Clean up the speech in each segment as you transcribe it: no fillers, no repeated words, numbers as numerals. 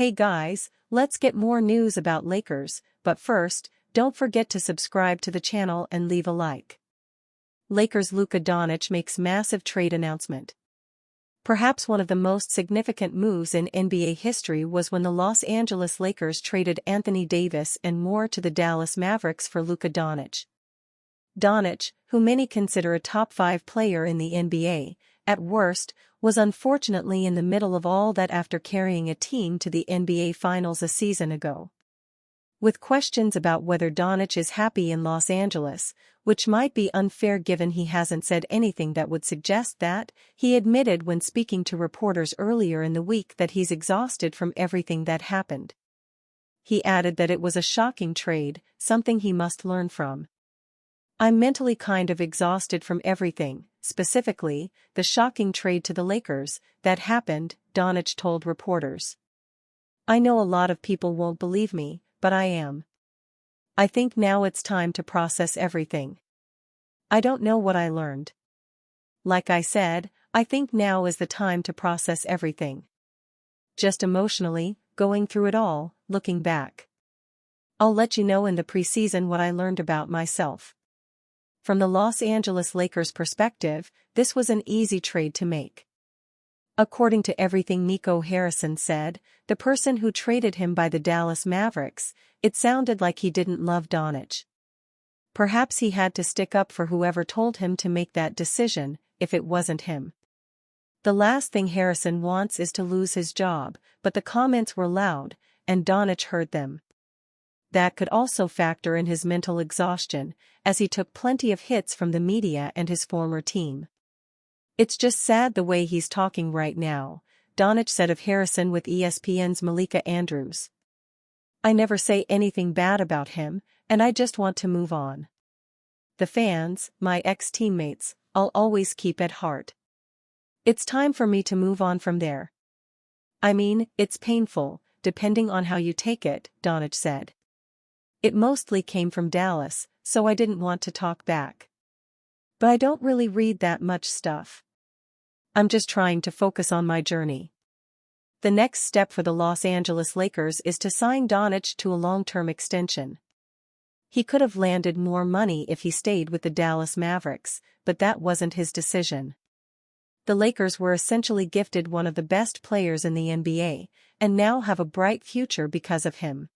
Hey guys, let's get more news about Lakers, but first, don't forget to subscribe to the channel and leave a like. Lakers' Luka Doncic makes massive trade announcement. Perhaps one of the most significant moves in NBA history was when the Los Angeles Lakers traded Anthony Davis and more to the Dallas Mavericks for Luka Doncic. Doncic, who many consider a top 5 player in the NBA, at worst, was unfortunately in the middle of all that after carrying a team to the NBA Finals a season ago. With questions about whether Doncic is happy in Los Angeles, which might be unfair given he hasn't said anything that would suggest that, he admitted when speaking to reporters earlier in the week that he's exhausted from everything that happened. He added that it was a shocking trade, something he must learn from. I'm mentally kind of exhausted from everything, specifically, the shocking trade to the Lakers, that happened, Doncic told reporters. I know a lot of people won't believe me, but I am. I think now it's time to process everything. I don't know what I learned. Like I said, I think now is the time to process everything. Just emotionally, going through it all, looking back. I'll let you know in the preseason what I learned about myself. From the Los Angeles Lakers' perspective, this was an easy trade to make. According to everything Nico Harrison said, the person who traded him by the Dallas Mavericks, it sounded like he didn't love Doncic. Perhaps he had to stick up for whoever told him to make that decision, if it wasn't him. The last thing Harrison wants is to lose his job, but the comments were loud, and Doncic heard them. That could also factor in his mental exhaustion, as he took plenty of hits from the media and his former team. It's just sad the way he's talking right now, Doncic said of Harrison with ESPN's Malika Andrews. I never say anything bad about him, and I just want to move on. The fans, my ex-teammates, I'll always keep at heart. It's time for me to move on from there. I mean, it's painful, depending on how you take it, Doncic said. It mostly came from Dallas, so I didn't want to talk back. But I don't really read that much stuff. I'm just trying to focus on my journey. The next step for the Los Angeles Lakers is to sign Doncic to a long-term extension. He could have landed more money if he stayed with the Dallas Mavericks, but that wasn't his decision. The Lakers were essentially gifted one of the best players in the NBA, and now have a bright future because of him.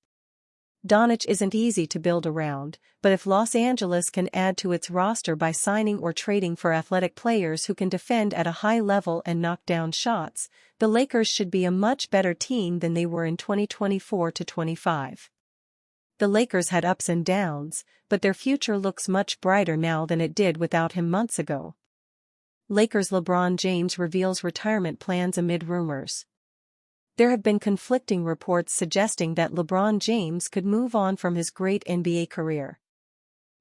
Doncic isn't easy to build around, but if Los Angeles can add to its roster by signing or trading for athletic players who can defend at a high level and knock down shots, the Lakers should be a much better team than they were in 2024-25. The Lakers had ups and downs, but their future looks much brighter now than it did without him months ago. Lakers LeBron James reveals retirement plans amid rumors. There have been conflicting reports suggesting that LeBron James could move on from his great NBA career.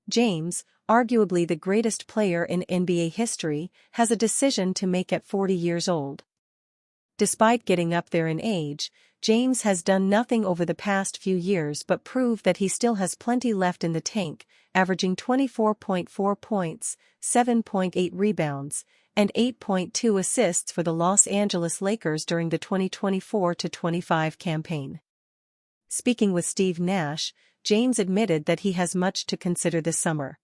James, arguably the greatest player in NBA history, has a decision to make at 40 years old. Despite getting up there in age, James has done nothing over the past few years but prove that he still has plenty left in the tank, averaging 24.4 points, 7.8 rebounds, and 8.2 assists for the Los Angeles Lakers during the 2024-25 campaign. Speaking with Steve Nash, James admitted that he has much to consider this summer.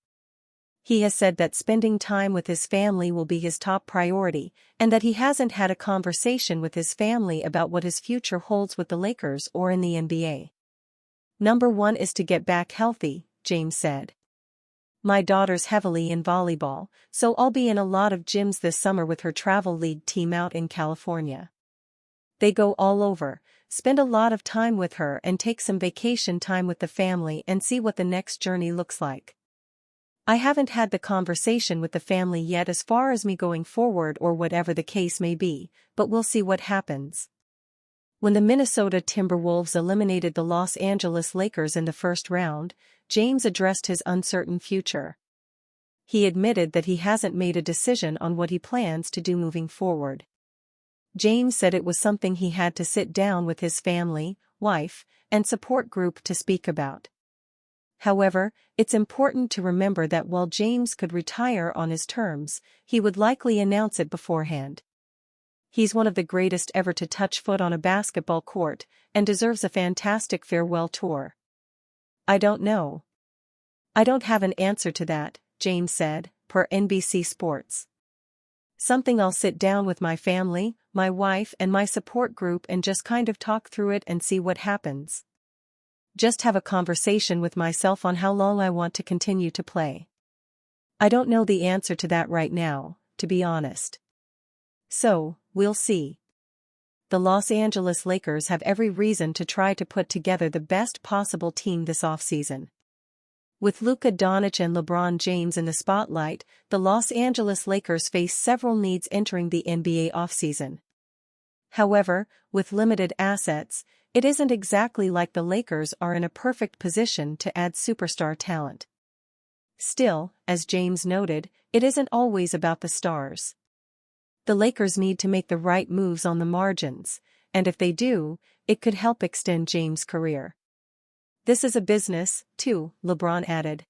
He has said that spending time with his family will be his top priority, and that he hasn't had a conversation with his family about what his future holds with the Lakers or in the NBA. Number one is to get back healthy, James said. My daughter's heavily in volleyball, so I'll be in a lot of gyms this summer with her travel league team out in California. They go all over, spend a lot of time with her and take some vacation time with the family and see what the next journey looks like. I haven't had the conversation with the family yet as far as me going forward or whatever the case may be, but we'll see what happens. When the Minnesota Timberwolves eliminated the Los Angeles Lakers in the first round, James addressed his uncertain future. He admitted that he hasn't made a decision on what he plans to do moving forward. James said it was something he had to sit down with his family, wife, and support group to speak about. However, it's important to remember that while James could retire on his terms, he would likely announce it beforehand. He's one of the greatest ever to touch foot on a basketball court, and deserves a fantastic farewell tour. I don't know. I don't have an answer to that, James said, per NBC Sports. Something I'll sit down with my family, my wife and my support group and just kind of talk through it and see what happens. Just have a conversation with myself on how long I want to continue to play. I don't know the answer to that right now, to be honest. So, we'll see. The Los Angeles Lakers have every reason to try to put together the best possible team this offseason. With Luka Doncic and LeBron James in the spotlight, the Los Angeles Lakers face several needs entering the NBA offseason. However, with limited assets, it isn't exactly like the Lakers are in a perfect position to add superstar talent. Still, as James noted, it isn't always about the stars. The Lakers need to make the right moves on the margins, and if they do, it could help extend James' career. This is a business, too, LeBron added.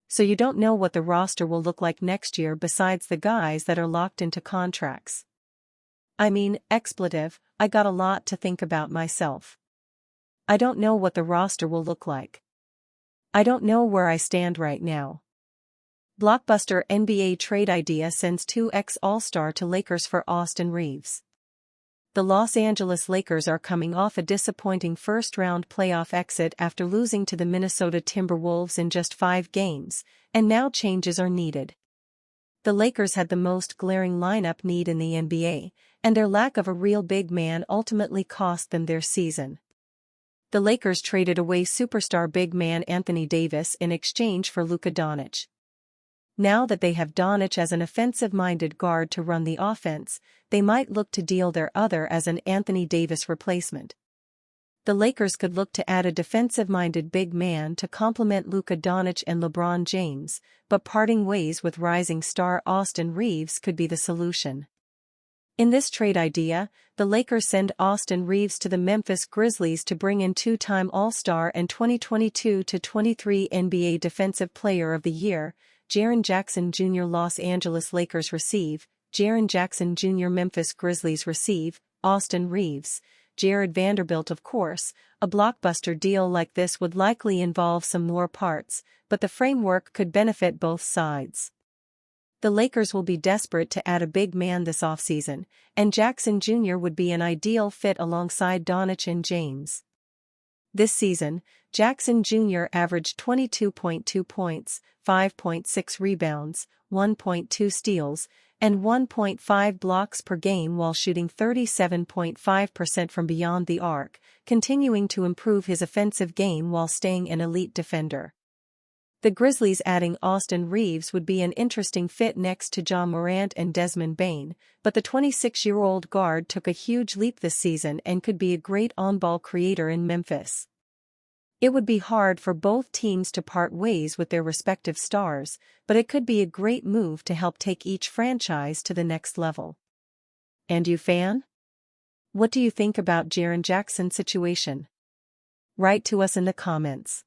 So you don't know what the roster will look like next year besides the guys that are locked into contracts. I mean, expletive, I got a lot to think about myself. I don't know what the roster will look like. I don't know where I stand right now. Blockbuster NBA trade idea sends 2x All-Star to Lakers for Austin Reeves. The Los Angeles Lakers are coming off a disappointing first-round playoff exit after losing to the Minnesota Timberwolves in just 5 games, and now changes are needed. The Lakers had the most glaring lineup need in the NBA, and their lack of a real big man ultimately cost them their season. The Lakers traded away superstar big man Anthony Davis in exchange for Luka Doncic. Now that they have Doncic as an offensive-minded guard to run the offense, they might look to deal their other as an Anthony Davis replacement. The Lakers could look to add a defensive-minded big man to complement Luka Doncic and LeBron James, but parting ways with rising star Austin Reeves could be the solution. In this trade idea, the Lakers send Austin Reeves to the Memphis Grizzlies to bring in 2-time All-Star and 2022-23 NBA Defensive Player of the Year, Jaren Jackson Jr. Los Angeles Lakers receive, Jaren Jackson Jr. Memphis Grizzlies receive, Austin Reeves, Jared Vanderbilt. Of course, a blockbuster deal like this would likely involve some more parts, but the framework could benefit both sides. The Lakers will be desperate to add a big man this offseason, and Jackson Jr. would be an ideal fit alongside Doncic and James. This season, Jackson Jr. averaged 22.2 points, 5.6 rebounds, 1.2 steals, and 1.5 blocks per game while shooting 37.5% from beyond the arc, continuing to improve his offensive game while staying an elite defender. The Grizzlies adding Austin Reeves would be an interesting fit next to Ja Morant and Desmond Bane, but the 26-year-old guard took a huge leap this season and could be a great on-ball creator in Memphis. It would be hard for both teams to part ways with their respective stars, but it could be a great move to help take each franchise to the next level. And you, fan? What do you think about Jaren Jackson's situation? Write to us in the comments.